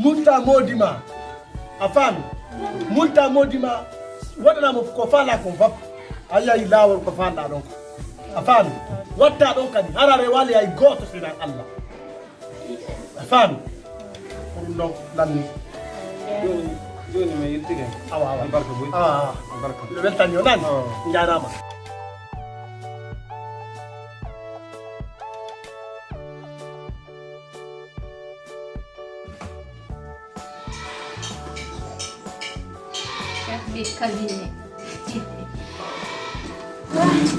multa modima afami multa modima wadana mo ko fala ko fap aya ilawol ko fanda don afami watta don kadi harare wali ay goto sina Allah afami no lanni joni me yirtige awa barka boy barka le weltani onan njarama Kazini.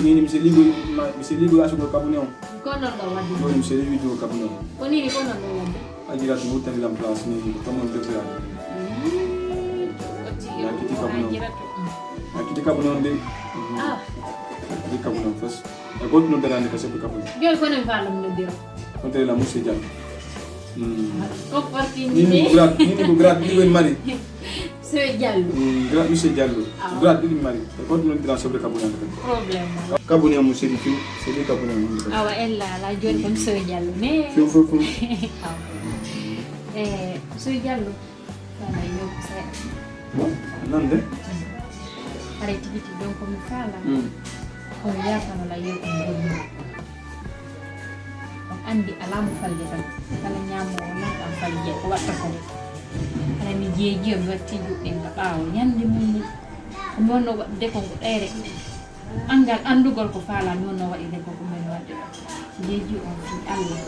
Nini msiligo ashuko kabunyo. Kono ndo wadi. Nini msiligo kabunyo. Kwa nini kono ndo wadi? Ajira tumuta ni la place nini kama ndefu ya. Akiti kabunyo ndi. Akiti kabunyo first. Ya gotu no dara ndika sepe kabunyo. Gel kono mfala mnodiro. Kote la musse jam. Ko parti nini grat ni mari. Monsieur Diallo. Grand Monsieur Diallo. Grand Big Mari. Quand nous entrons sobre Kabuna. Problème. Kabuna Monsieur Diallo, c'est Kabuna. Awa ella la joni ko Monsieur Diallo ne. Fu. Monsieur Diallo. Sana yo sa. Nande? Arrêtez vite donc comme ça là. Ko ya kana la yo ko ngoni. Andi alamu falde tan. Kala nyamo na am falde ko watta ko. Ana mi jeeji batti juɗɗen ka ɓaawo ñande mum ni wonno waɗde ko ɗeere angal andugol ko faala mi wonno waɗi de ko men wadde jeeji on fi Allah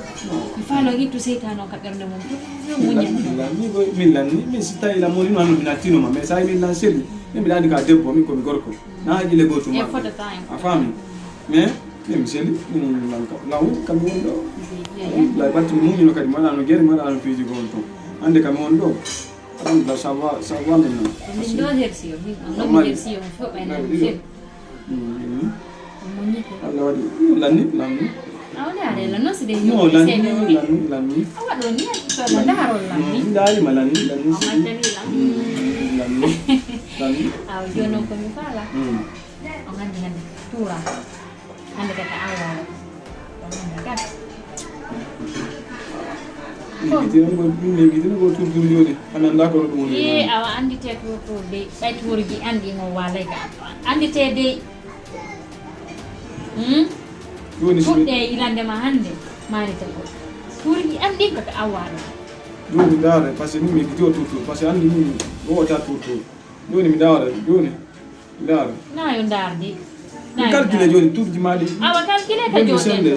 mi faalo ittu seytane o ka ɓernde mum min lanni min si tawi la moni no andu bina tino ma mais sa min lan seli min mi andi ka debbo min ko mi gorko na haji le goto ma a fami mais min seli min lan ka lawu kam won do la batti muni no kadi mala no gere mala no fiji gon to ande kam won do alhamdulillah sawa min min do hersi o min hersi o fo ɓayna fel moni ko Allah wadi lanni awde are la no side no lanni awaɗo ni to la darol lanni ndari ma lanni o majjani lanni aw jonon ko mi faala o gandi hande tuura hande kata awara kat Gitino go tur joni ananda ko dum ni awa andite to de bay turji andi mo walay ga andite de joni fudde ilande ma hande mari ta ko turji andi ko ta awara joni dare parce que mi gitio tur parce que andi ni go ta tur joni mi dare joni dare na yo dardi calcule joni turji madi awa calcule ka joni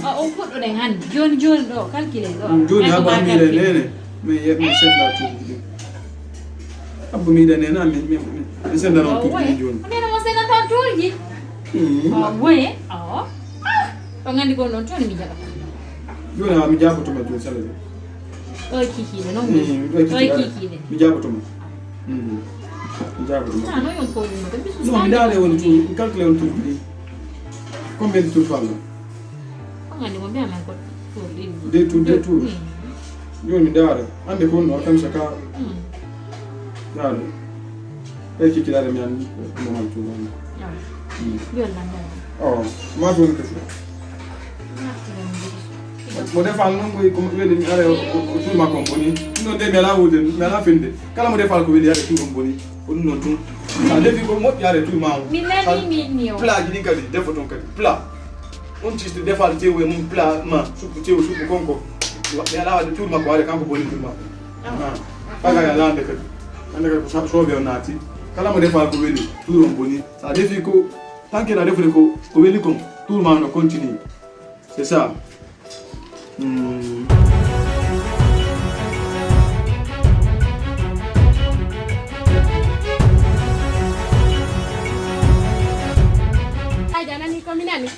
o fuddo den hande joni do calcule do joni haba mi le nene me mi senda turji abbo mi da nena mi senda non turji joni nena mo senda tan turji woye o ngandi ko non toni mi jaga joni ha mi jabo to ma joni sala o kiki non kiki mi jabo to ma ah no yon ko ni no mi dare woni tu calcule on turji combien de tours falla ngandi mo biama ko turji de tours joni mi dare ande ko no kam saka dare e kiki dare mi andi mo mal tu yon landa ma joni ko mo defal non ko weli mi are o tuma komponi no de mi ala wude mi ala finde kala mo defal ko weli are tu komponi on no tu sa defi ko mo yare tu ma mi nani mi o pla gidi kadi defo ton kadi pla on ci defal tewe mum pla ma supu tewe supu konko mi ala wade tu ma ko are kanko boni tu ma paga ya lande kadi ande ko so be onati kala mo defal ko weli tu ron boni sa defi ko tanke na defo ko weli ko tout le monde continue c'est ça. Aja nani ko minani?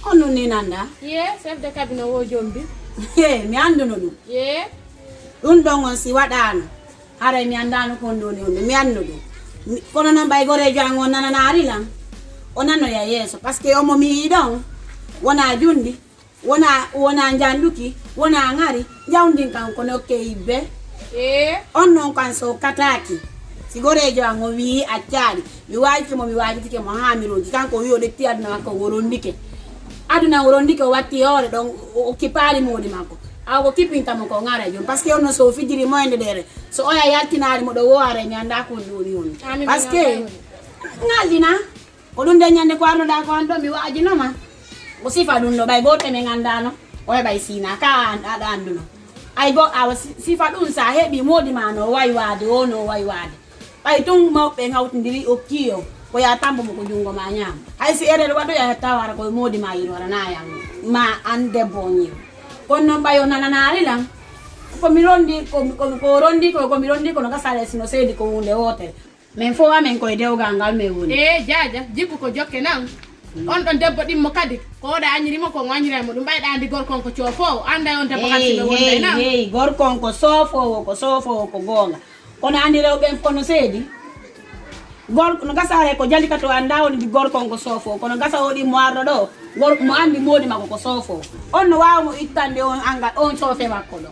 Ono ni nanda? Ye, chef de cabinet wo jombi. Mi anduno dum. Ye. Dum dongon si wadano. Hare mi andano ko ndoni on mi anduno. Kono nan bay gore jango nana ari lan. Onano ya yeso parce que omo mi don wona jundi wona njanduki wona ngari jawndin kan kono keibe onnon kan so kataki sigore jango wi acciari mi waji mo mi waji tike mo hamiroji kanko wi o de tiadna ko worondike aduna worondike watti hore don o kipali modi makko ago kipinta mo ko ngara jom parce que on so fijiri moyende dere so oya yaltinari mo do woare mi anda ko doni on parce que ngaldina ko dun de nyande ko arno da ko ando mi waaji no ma o sifa dun do bay goto me ngandano oya bay sina ka ada anduno ay go awa sifa dun sa hebi modi mano waywade ono waywade bay tung mo be ngawtindiri o kiyo ko ya tambo mo ko jungo ma nyam ay si erere wado ya tawara ko modi ma yino na yang ma ande bonyi kono bayo nananari lang ko mirondi ko rondi ko mirondi ko nga sale sino sedi ko hunde wote men fo wa men ko de o gangal me woni jaja jibu ko jokke nan on don debbo dimmo kadi ko da anyiri mo ko nganyira mo dum bayda andi gor kon ko ciofo anda on debbo kanti be wonde nan hey gor kon ko sofo ko gonga kono andi rew ben kono sedi gor no gasare ko jalika to anda on di gor kon ko sofo kono gasa o di mo ardo do gor mo andi modi mako ko sofo on no waaw mo ittande on anga on sofe makko do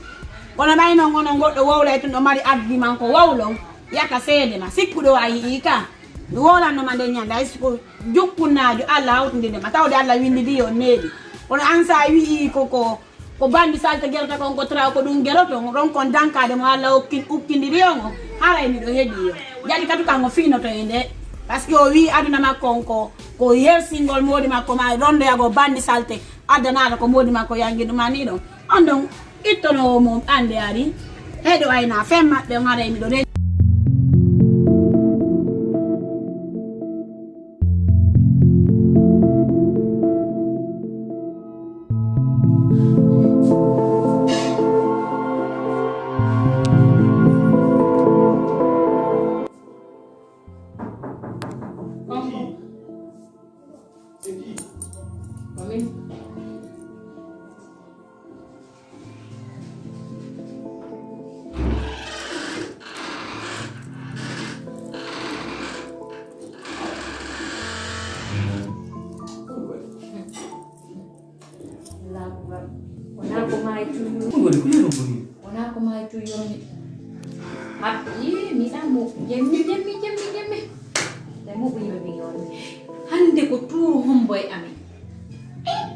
kono bay no ngono goddo wowla to no mari addi man ko wawlo yaka seede ma sikkudo ayi ka do wola no mande nyanda isko jukkunaajo alla hawtinde ma tawde alla windi di on needi kono ansa wi ko bandi salta gelta kon ko tra ko dum geroto ron kon dankade mo alla ukkindiri on haray mi do heddi yo jadi katu kango fino to inde parce que o wi aduna makko ko yer single modi makko ma rondo yago bandi salte adana ko modi makko yangi dum ani do andon ittono mo ande ari hedo ayna femma be ngare mi do Ona ko mai tu yoni. Happy mi amu jemmi. Dai mo bi mi yoni. Hande ko turu homboy ami.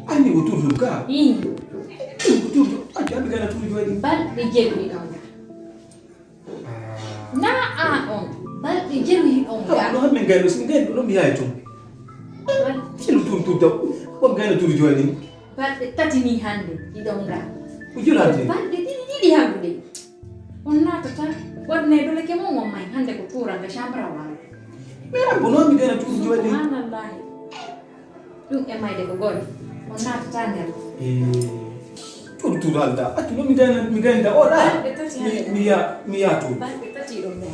Ani ko turu ka. Ko turu. Ajabi kana turu jodi. Bal be jemmi on. Na a on. Bal be jemmi on. Ko men galo sin galo no mi hayto. Silu turu to. Ko galo turu jodi. Bal tati ni hande idonga. Ujulati. Bal di hande. Onna tata wadne dole ke mo mai hande ko tura ga shambra wala. Mera bono mi galo turu jodi. Subhanallah. Dum e mai de ko gol. Onna tata ne. Turu alda. Atu no mi ganda ora. Mi ya tu. Bal tati do me.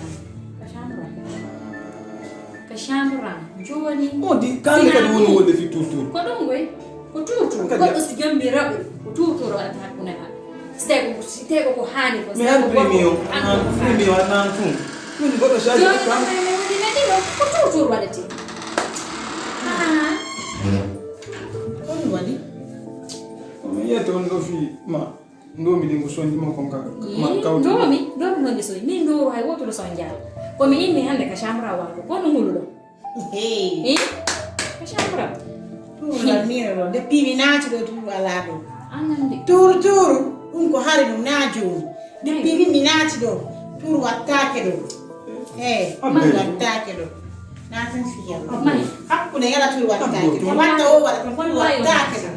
Ka shambra. Joni. Odi kan ka woni wonde fi turu. Ko dum goy. Ko tutu. Ko si jambi rabu. Ko tutu ro ata kunena. Stego ko hani ko. Mi har premium nan tun. Min godo shaji ka. Ko tutu ro wadati. ko wadi Mi yeto ndo fi ma ndo mi dingo sondi mo kon ka ma kawti. Domi no ndiso mi ndo hay woto lo sonja. Ko mi inni hande ka shambra wa ko no nguludo. Ka shambra. la miro de pivi naati do turu alado Anande. turu ko hari dum naajo de pivi minati do turu wattake do wattake do na tan fiya hakkunde yala turu wattake do watta o wala turu wattake do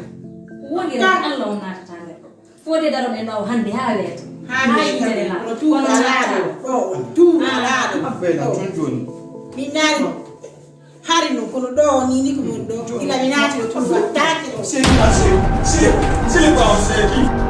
Woni Allah on natande. Fode daro men no hande ha wet. turu alado Abena joni. minani hari no kono do ni ko do ila minati do turu wattake do C'est pas, c'est pas,